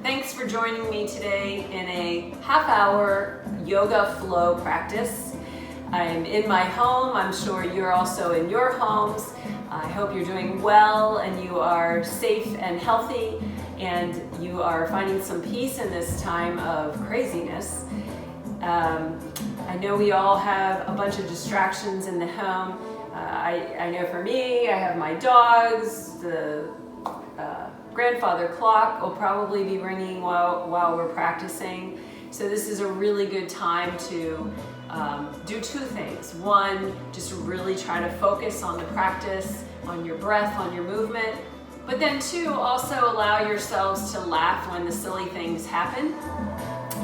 Thanks for joining me today in a half-hour yoga flow practice. I'm in my home. I'm sure you're also in your homes. I hope you're doing well and you are safe and healthy and you are finding some peace in this time of craziness. I know we all have a bunch of distractions in the home. I know for me, I have my dogs, the grandfather clock will probably be ringing while we're practicing. So this is a really good time to do two things. One, just really try to focus on the practice, on your breath, on your movement. But then two, also allow yourselves to laugh when the silly things happen.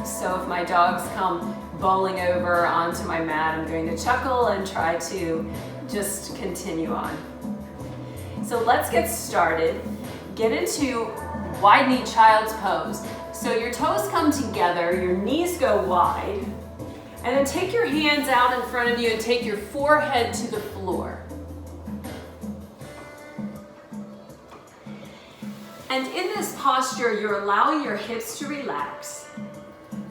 So if my dogs come bowling over onto my mat, I'm going to chuckle and try to just continue on. So let's get started. Get into wide knee child's pose. So your toes come together, your knees go wide, and then take your hands out in front of you and take your forehead to the floor. And in this posture, you're allowing your hips to relax,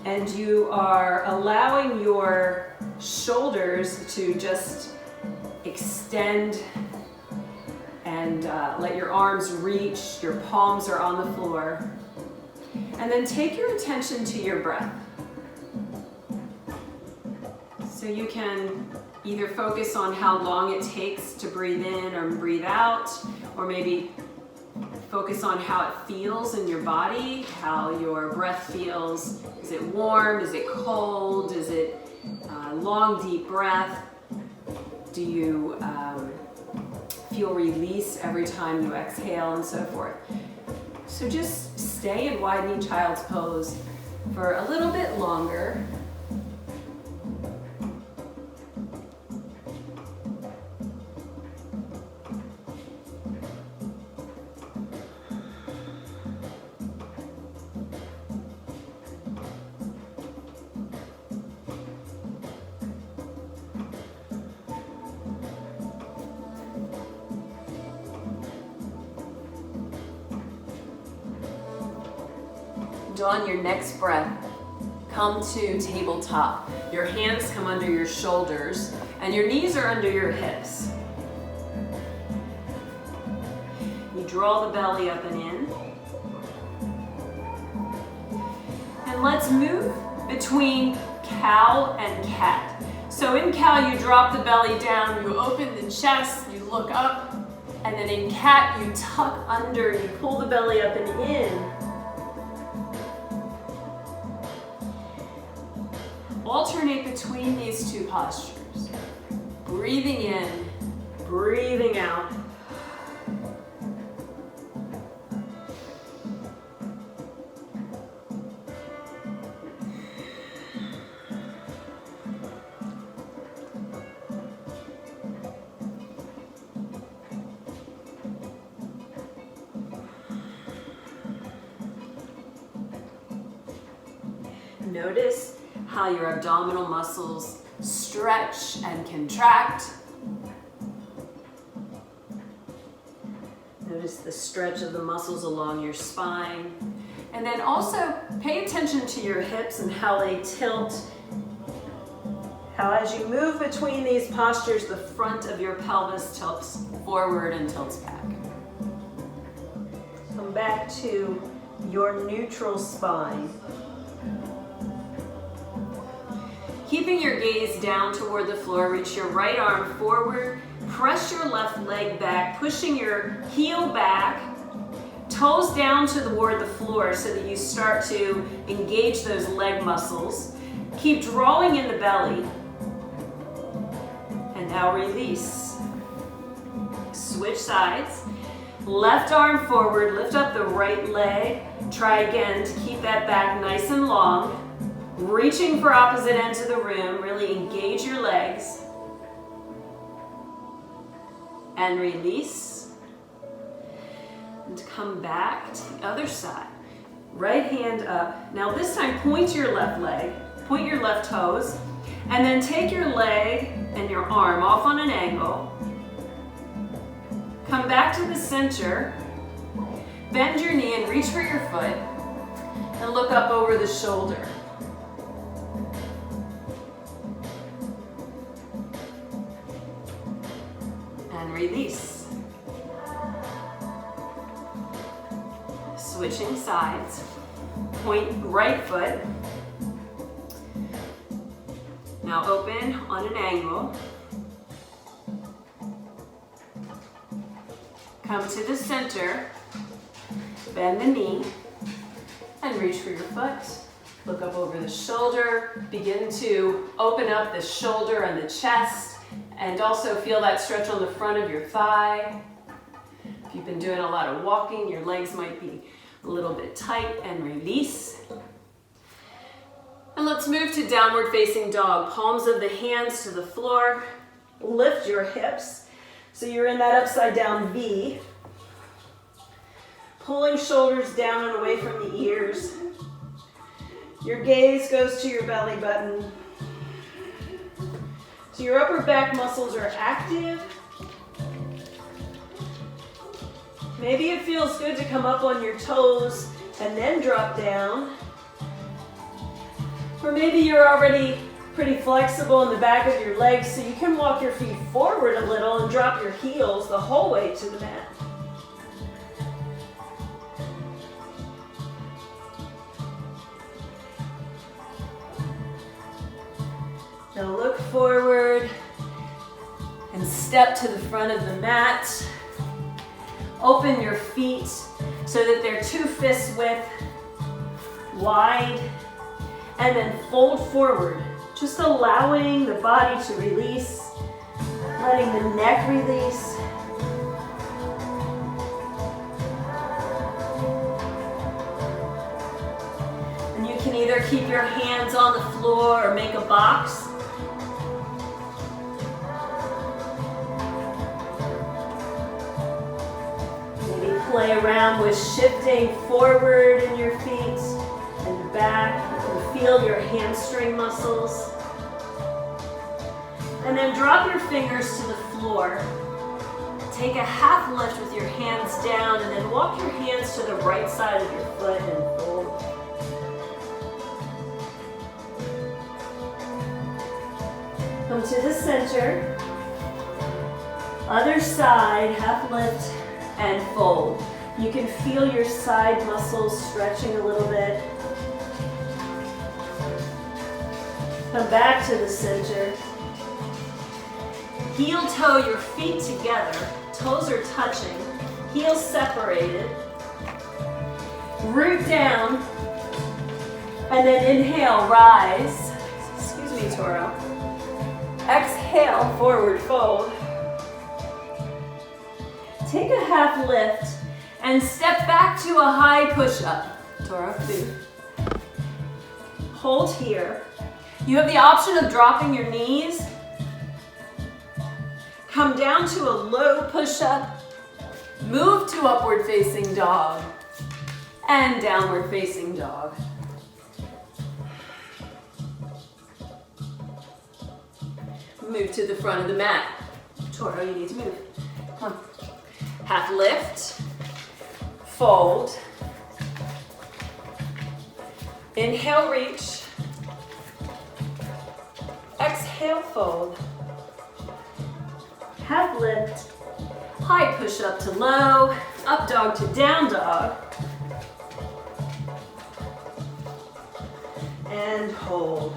and you are allowing your shoulders to just extend and let your arms reach, your palms are on the floor. And then take your attention to your breath. So you can either focus on how long it takes to breathe in or breathe out, or maybe focus on how it feels in your body, how your breath feels. Is it warm? Is it cold? Is it long, deep breath? Do you feel release every time you exhale and so forth? So just stay in wide knee child's pose for a little bit longer. On your next breath, come to tabletop. Your hands come under your shoulders and your knees are under your hips. You draw the belly up and in. And let's move between cow and cat. So in cow, you drop the belly down, you open the chest, you look up, and then in cat, you tuck under, you pull the belly up and in. Alternate between these two postures. Breathing in, breathing out. Notice how your abdominal muscles stretch and contract. Notice the stretch of the muscles along your spine. And then also pay attention to your hips and how they tilt. How as you move between these postures, the front of your pelvis tilts forward and tilts back. Come back to your neutral spine. Keeping your gaze down toward the floor, reach your right arm forward, press your left leg back, pushing your heel back, toes down toward the floor so that you start to engage those leg muscles. Keep drawing in the belly. And now release. Switch sides. Left arm forward, lift up the right leg. Try again to keep that back nice and long. Reaching for opposite ends of the room, really engage your legs. And release. And come back to the other side. Right hand up. Now this time point your left leg, point your left toes, and then take your leg and your arm off on an angle. Come back to the center. Bend your knee and reach for your foot. And look up over the shoulder. And release. Switching sides. Point right foot. Now open on an angle. Come to the center. Bend the knee. And reach for your foot. Look up over the shoulder. Begin to open up the shoulder and the chest. And also feel that stretch on the front of your thigh. If you've been doing a lot of walking, your legs might be a little bit tight, and release. And let's move to downward facing dog. Palms of the hands to the floor. Lift your hips. So you're in that upside down V. Pulling shoulders down and away from the ears. Your gaze goes to your belly button. So your upper back muscles are active. Maybe it feels good to come up on your toes and then drop down. Or maybe you're already pretty flexible in the back of your legs, so you can walk your feet forward a little and drop your heels the whole way to the mat. Now look forward and step to the front of the mat. Open your feet so that they're 2 fists width, wide, and then fold forward, just allowing the body to release, letting the neck release. And you can either keep your hands on the floor or make a box. Play around with shifting forward in your feet and back. And feel your hamstring muscles. And then drop your fingers to the floor. Take a half lift with your hands down and then walk your hands to the right side of your foot and fold. Come to the center. Other side, half lift. And fold. You can feel your side muscles stretching a little bit. Come back to the center. Heel toe your feet together. Toes are touching. Heels separated. Root down. And then inhale, rise. Excuse me, Toro. Exhale, forward fold. Take a half lift and step back to a high push-up. Toro, two. Hold here. You have the option of dropping your knees. Come down to a low push-up. Move to upward facing dog. And downward facing dog. Move to the front of the mat. Toro, you need to move. Come on. Half lift, fold, inhale, reach, exhale, fold, half lift, high push up to low, up dog to down dog, and hold.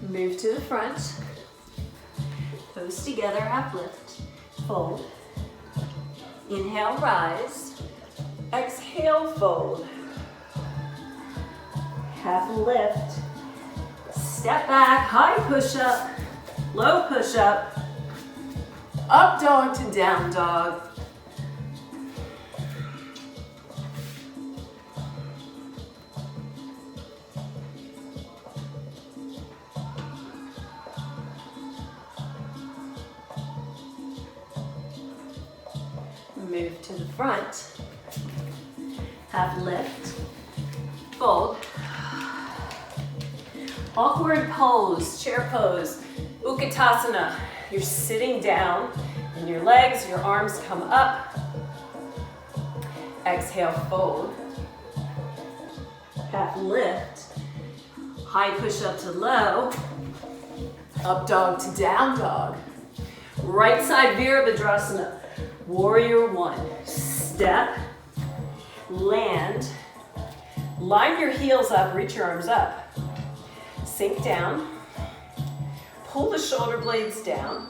Move to the front, toes together, half lift, fold, inhale, rise, exhale, fold, half lift, step back, high push up, low push up, up dog to down dog, move to the front, half lift, fold, Awkward pose, chair pose, Utkatasana. You're sitting down and your legs, your arms come up. Exhale, fold. Half lift. High push up to low. Up dog to down dog. Right side Virabhadrasana. Warrior one. Step. Land. Line your heels up, reach your arms up. Sink down. Pull the shoulder blades down.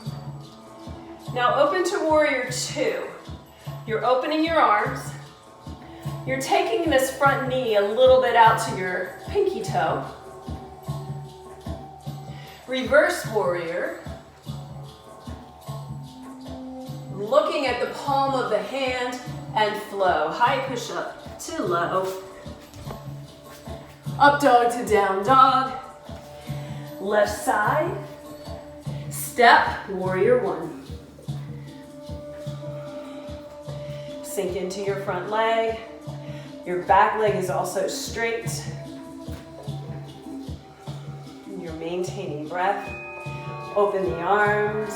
Now open to warrior two. You're opening your arms. You're taking this front knee a little bit out to your pinky toe. Reverse warrior. Looking at the palm of the hand and flow. High push up to low. Up dog to down dog. Left side. Step, warrior one. Sink into your front leg. Your back leg is also straight. You're maintaining breath. Open the arms.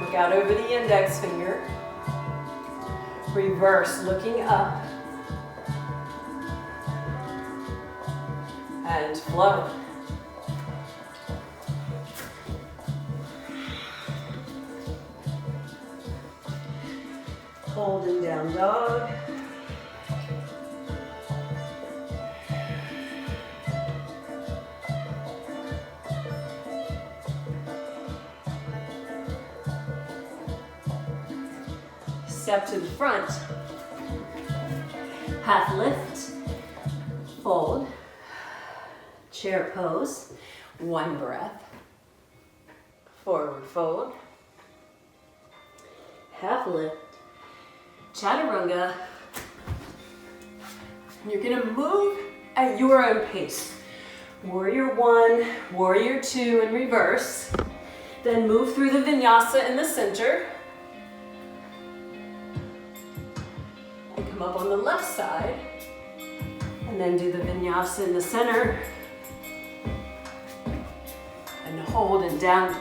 Look out over the index finger. Reverse, looking up. And flow. Hold and down dog. Step to the front. Half lift. Fold. Chair pose. One breath. Forward fold. Half lift. Chaturanga. You're gonna move at your own pace. Warrior one, warrior two in reverse. Then move through the vinyasa in the center. And come up on the left side. And then do the vinyasa in the center. And hold and down.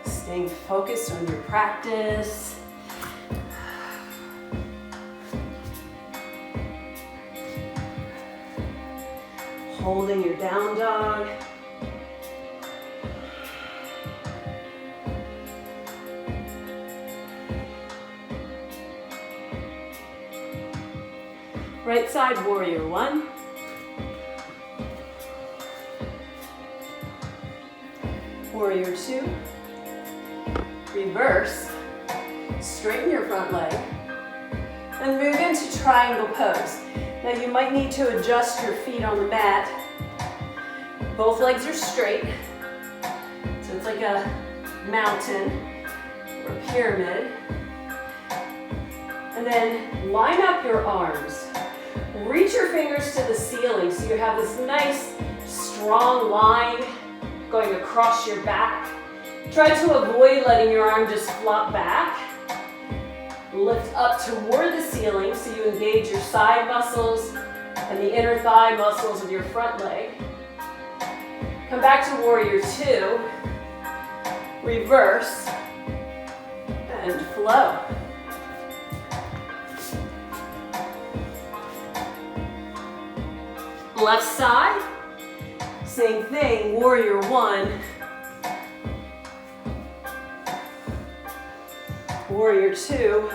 Staying focused on your practice. Holding your down dog. Right side, warrior one. Warrior two. Reverse. Straighten your front leg. And move into triangle pose. Now you might need to adjust your feet on the mat. Both legs are straight. So it's like a mountain or a pyramid. And then line up your arms. Reach your fingers to the ceiling so you have this nice, strong line going across your back. Try to avoid letting your arm just flop back. Lift up toward the ceiling so you engage your side muscles and the inner thigh muscles of your front leg. Come back to warrior two. Reverse and flow. Left side, same thing, warrior one. Warrior two,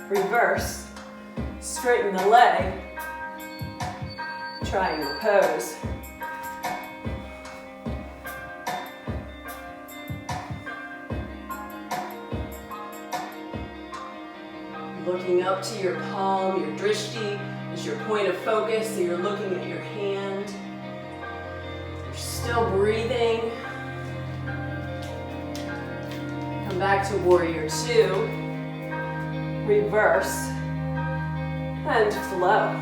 reverse, straighten the leg, triangle pose. Looking up to your palm, your drishti is your point of focus, so you're looking at your hand. You're still breathing. Come back to warrior two, reverse, and flow.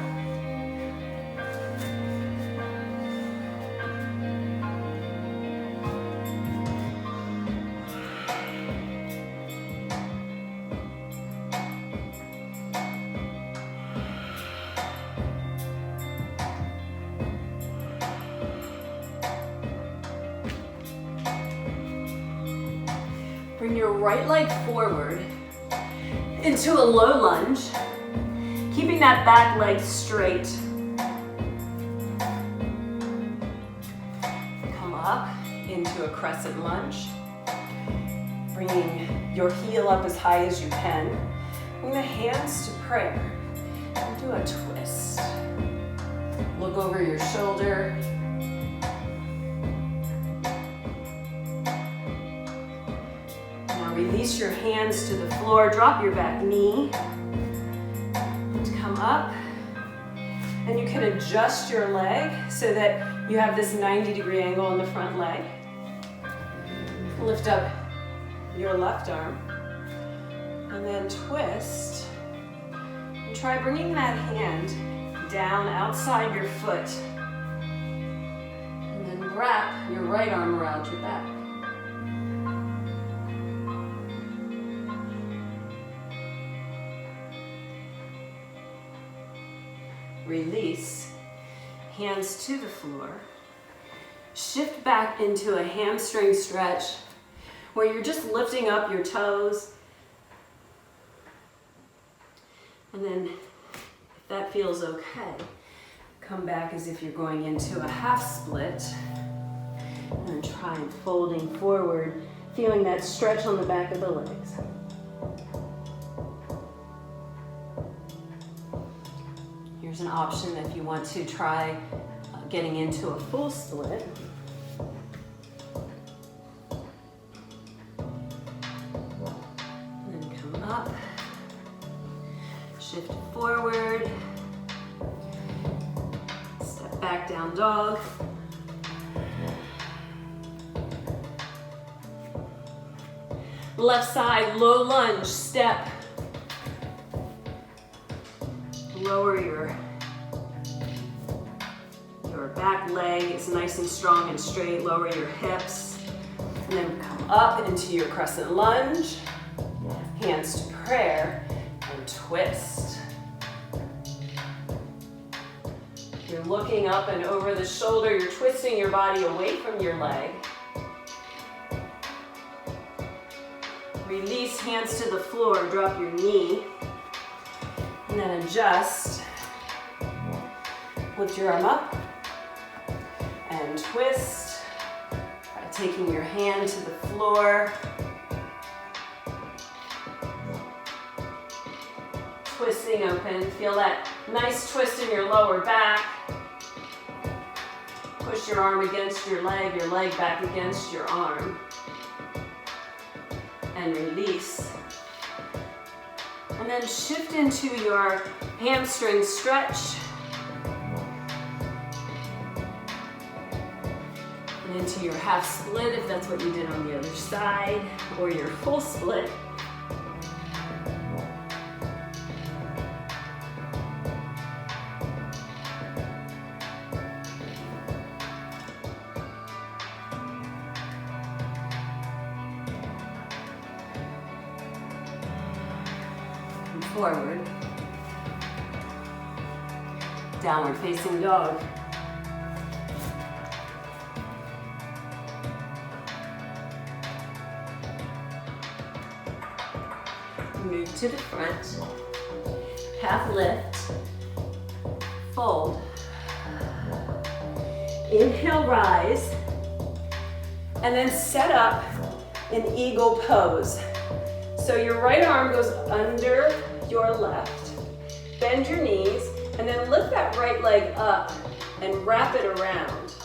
Bring your right leg forward into a low lunge, keeping that back leg straight. Come up into a crescent lunge, bringing your heel up as high as you can. Bring the hands to prayer and do a twist. Look over your shoulder. Now release your hands to the floor. Drop your back knee. And come up. And you can adjust your leg so that you have this 90-degree angle in the front leg. Lift up your left arm. And then twist. And try bringing that hand down outside your foot. And then wrap your right arm around your back. Release, hands to the floor. Shift back into a hamstring stretch where you're just lifting up your toes. And then, if that feels okay, come back as if you're going into a half split. And then try and folding forward, feeling that stretch on the back of the legs. Here's an option if you want to try getting into a full split. And then come up. Shift forward, step back, down dog. Left side, low lunge, step. Lower your back leg, it's nice and strong and straight. Lower your hips. And then come up into your crescent lunge. Hands to prayer and twist. You're looking up and over the shoulder. You're twisting your body away from your leg. Release, hands to the floor. Drop your knee. And then adjust. Lift your arm up. And twist. By taking your hand to the floor. Twisting open. Feel that nice twist in your lower back. Push your arm against your leg back against your arm. And release. And then shift into your hamstring stretch. And into your half split if that's what you did on the other side, or your full split. Forward. Downward facing dog. Move to the front. Half lift. Fold. Inhale, rise. And then set up in eagle pose. So your right arm goes under your left, bend your knees, and then lift that right leg up and wrap it around.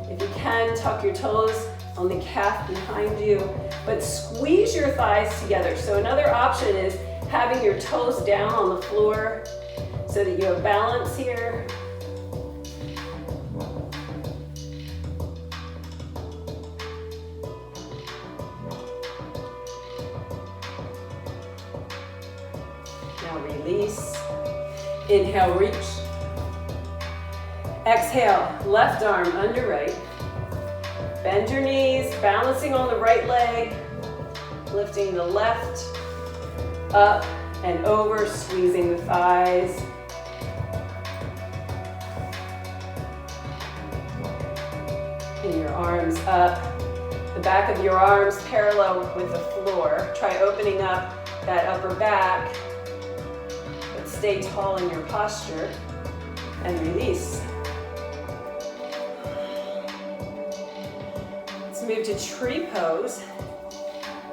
If you can, tuck your toes on the calf behind you, but squeeze your thighs together. So another option is having your toes down on the floor so that you have balance here. Release. Inhale, reach. Exhale, left arm under right. Bend your knees, balancing on the right leg, lifting the left up and over, squeezing the thighs. And your arms up, The back of your arms parallel with the floor. Try opening up that upper back, but stay tall in your posture, and release. Let's move to tree pose.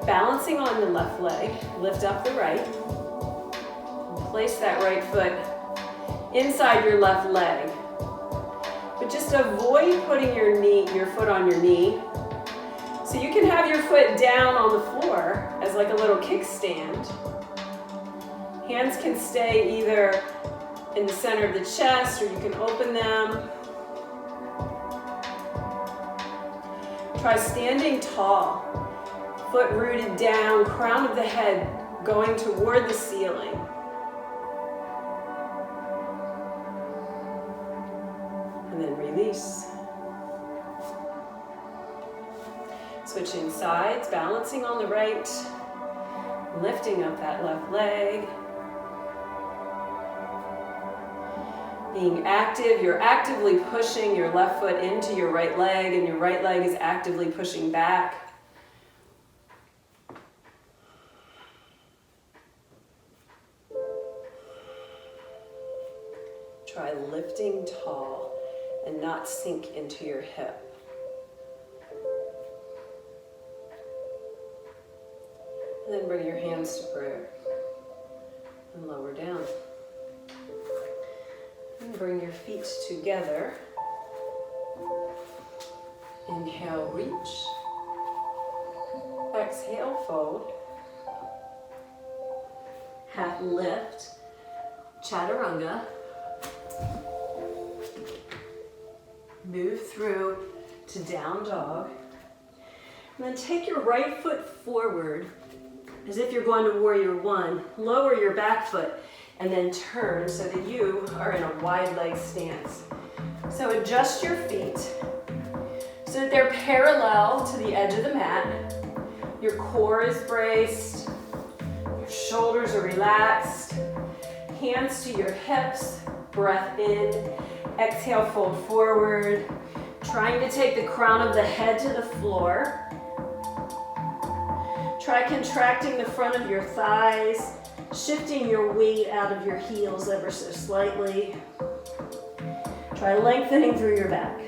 Balancing on the left leg, lift up the right. And place that right foot inside your left leg. But just avoid putting your foot on your knee. So you can have your foot down on the floor as like a little kickstand. Hands can stay either in the center of the chest or you can open them. Try standing tall, foot rooted down, crown of the head going toward the ceiling. And then release. Switching sides, balancing on the right, lifting up that left leg. Being active, you're actively pushing your left foot into your right leg and your right leg is actively pushing back. Try lifting tall and not sink into your hip. And then bring your hands to prayer and lower down. And bring your feet together. Inhale, reach. Exhale, fold. Half lift, chaturanga. Move through to down dog. And then take your right foot forward as if you're going to warrior one. Lower your back foot and then turn so that you are in a wide leg stance. So adjust your feet so that they're parallel to the edge of the mat. Your core is braced. Your shoulders are relaxed. Hands to your hips. Breath in. Exhale, fold forward. Trying to take the crown of the head to the floor. Try contracting the front of your thighs, shifting your weight out of your heels ever so slightly. Try lengthening through your back.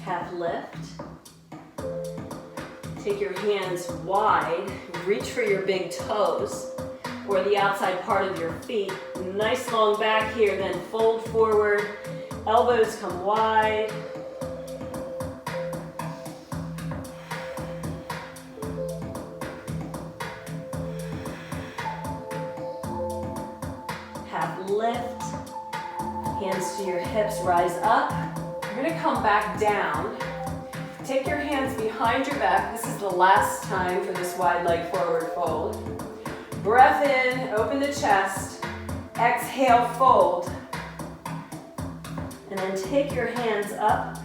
Half lift. Take your hands wide, reach for your big toes or the outside part of your feet. Nice long back here, then fold forward, elbows come wide. Half lift, hands to your hips, rise up. You're gonna come back down. Take your hands behind your back. This is the last time for this wide leg forward fold. Breath in, open the chest. Exhale, fold. And then take your hands up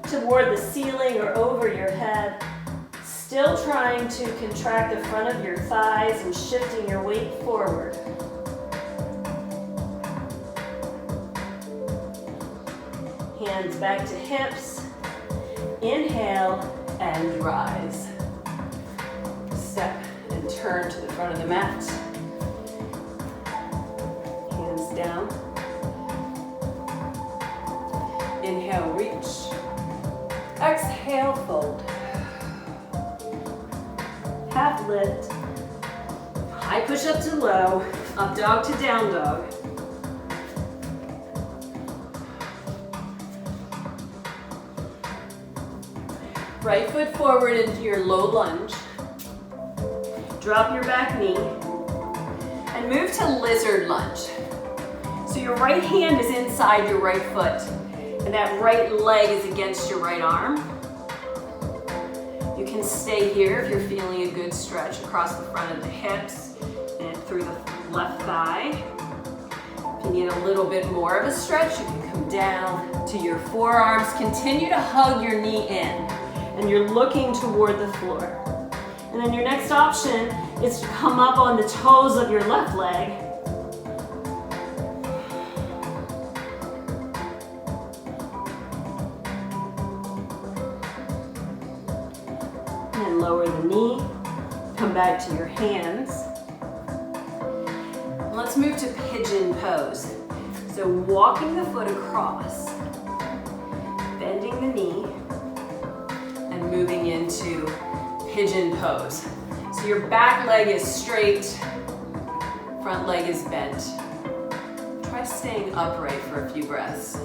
toward the ceiling or over your head. Still trying to contract the front of your thighs and shifting your weight forward. Hands back to hips. Inhale and rise. Step and turn to the front of the mat. Hands down. Inhale, reach. Exhale, fold. Half lift. High push up to low. Up dog to down dog. Right foot forward into your low lunge. Drop your back knee and move to lizard lunge. So your right hand is inside your right foot and that right leg is against your right arm. You can stay here if you're feeling a good stretch across the front of the hips and through the left thigh. If you need a little bit more of a stretch, you can come down to your forearms. Continue to hug your knee in. And you're looking toward the floor. And then your next option is to come up on the toes of your left leg knee. Come back to your hands. Let's move to pigeon pose. So walking the foot across, bending the knee, and moving into pigeon pose. So your back leg is straight, front leg is bent. Try staying upright for a few breaths.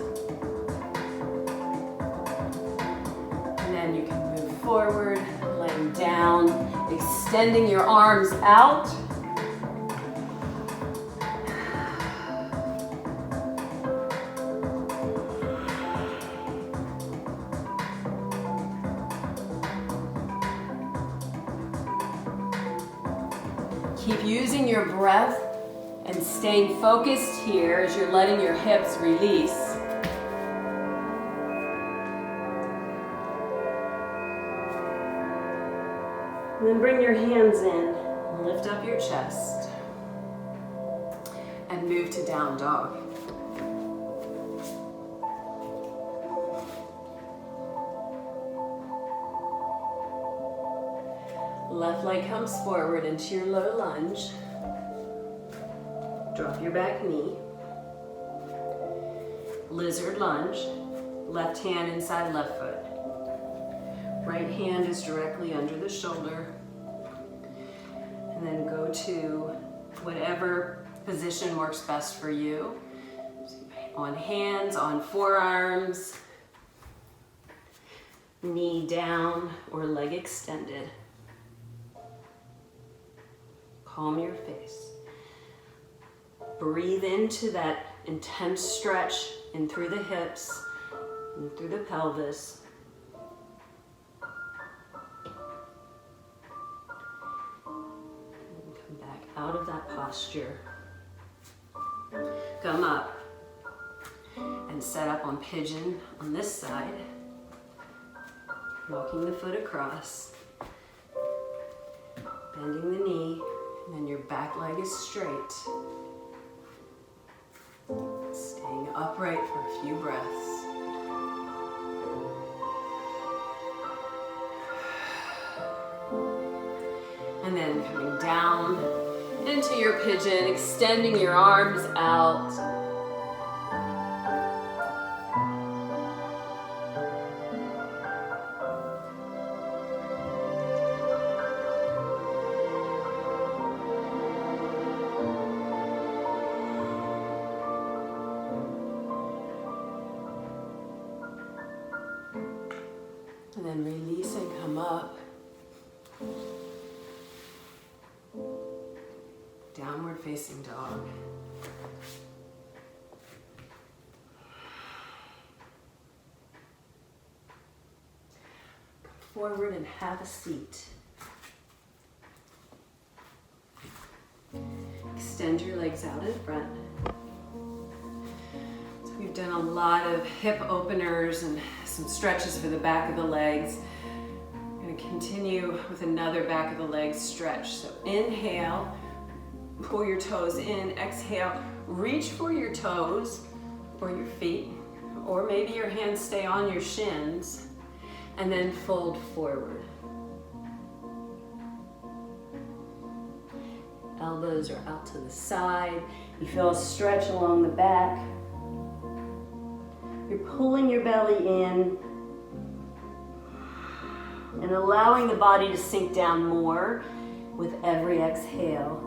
And then you can move forward, laying down, extending your arms out. Keep using your breath and staying focused here as you're letting your hips release. And then bring your hands in, lift up your chest, and move to down dog. Left leg comes forward into your low lunge. Drop your back knee. Lizard lunge. Left hand inside left foot. Right hand is directly under the shoulder. And then go to whatever position works best for you. On hands, on forearms, knee down or leg extended. Calm your face. Breathe into that intense stretch in through the hips and through the pelvis. And come back out of that posture. Come up and set up on pigeon on this side. Walking the foot across. Bending the knee. And then your back leg is straight. Staying upright for a few breaths. And then coming down into your pigeon, extending your arms out. And then release and come up. Downward facing dog. Come forward and have a seat. Extend your legs out in front. So we've done a lot of hip openers and some stretches for the back of the legs. I'm going to continue with another back of the legs stretch. So inhale, pull your toes in, exhale, reach for your toes or your feet, or maybe your hands stay on your shins, and then fold forward. Elbows are out to the side. You feel a stretch along the back. You're pulling your belly in and allowing the body to sink down more with every exhale.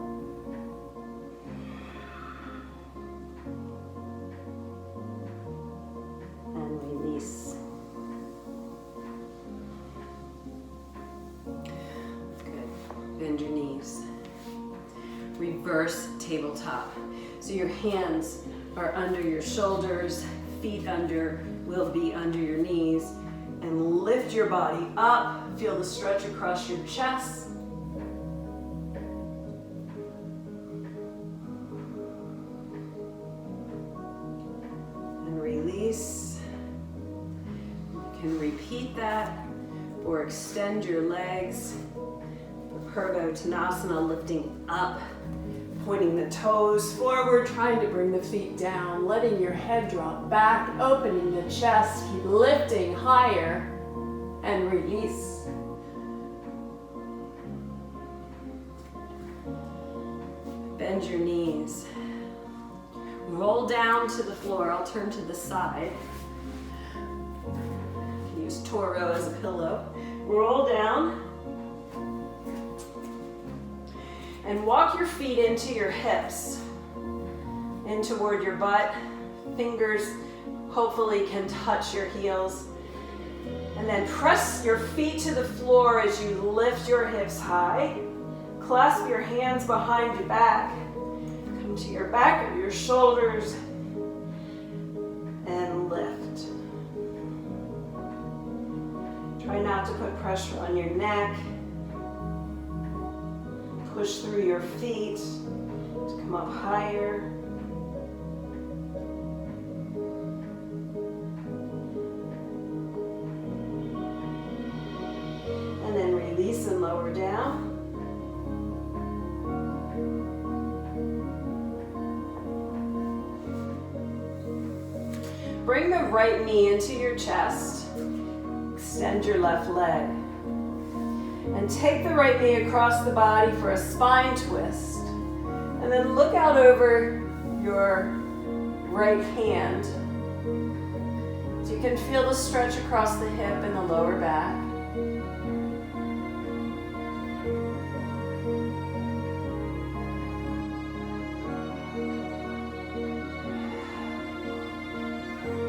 And release. Good. Bend your knees. Reverse tabletop. So your hands are under your shoulders, feet will be under your knees, and lift your body up. Feel the stretch across your chest. And release. You can repeat that or extend your legs. Purvottanasana, lifting up, pointing the toes forward, trying to bring the feet down, letting your head drop back, opening the chest, keep lifting higher, and release. Bend your knees. Roll down to the floor. I'll turn to the side. You can use Toro as a pillow. Roll down. And walk your feet into your hips, in toward your butt. Fingers hopefully can touch your heels. And then press your feet to the floor as you lift your hips high. Clasp your hands behind your back. Come to your back of your shoulders and lift. Try not to put pressure on your neck. Push through your feet to come up higher. And then release and lower down. Bring the right knee into your chest. Extend your left leg. And take the right knee across the body for a spine twist. And then look out over your right hand. So you can feel the stretch across the hip and the lower back.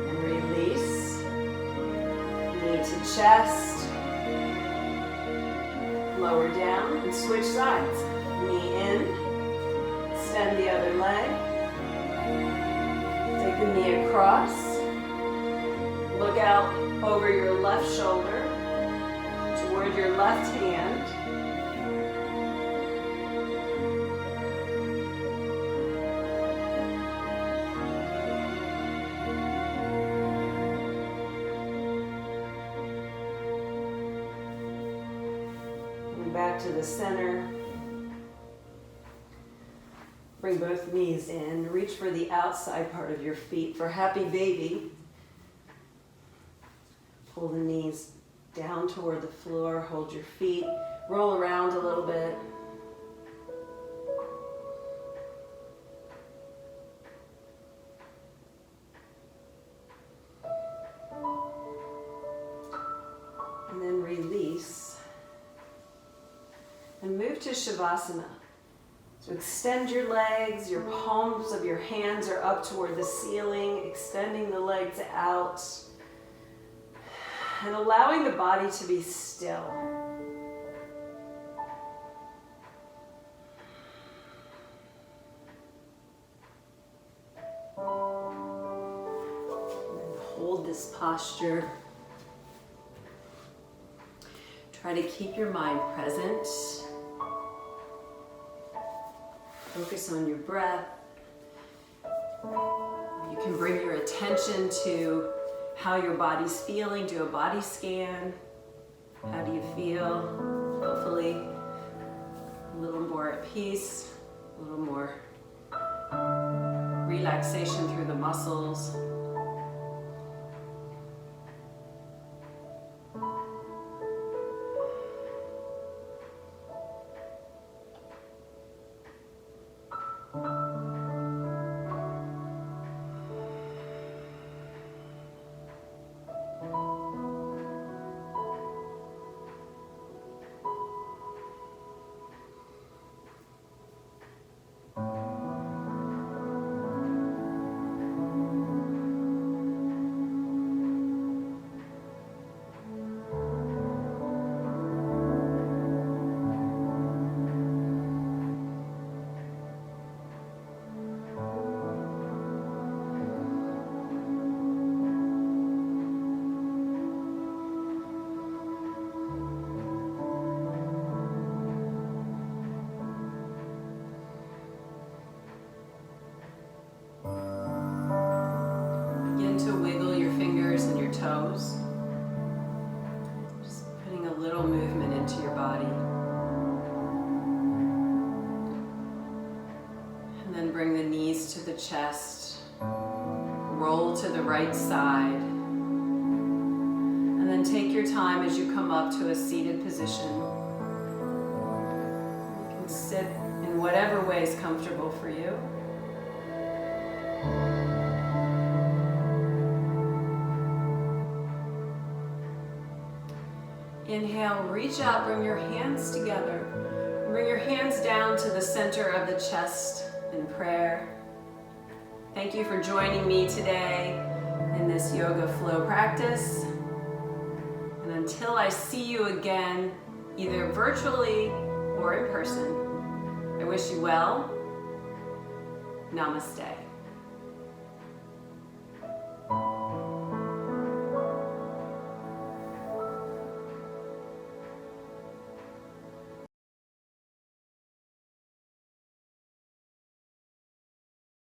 And release. Knee to chest. Lower down and switch sides. Knee in, extend the other leg. Take the knee across. Look out over your left shoulder toward your left hand. Back to the center. Bring both knees in. Reach for the outside part of your feet for happy baby. Pull the knees down toward the floor. Hold your feet. Roll around a little bit. And then release. And move to Shavasana. So extend your legs, your palms of your hands are up toward the ceiling, extending the legs out, and allowing the body to be still. And hold this posture. Try to keep your mind present. Focus on your breath. You can bring your attention to how your body's feeling. Do a body scan. How do you feel? Hopefully a little more at peace, a little more relaxation through the muscles. Toes. Just putting a little movement into your body. And then bring the knees to the chest. Roll to the right side. And then take your time as you come up to a seated position. You can sit in whatever way is comfortable for you. Inhale, reach out, bring your hands together. Bring your hands down to the center of the chest in prayer. Thank you for joining me today in this yoga flow practice. And until I see you again, either virtually or in person, I wish you well. Namaste.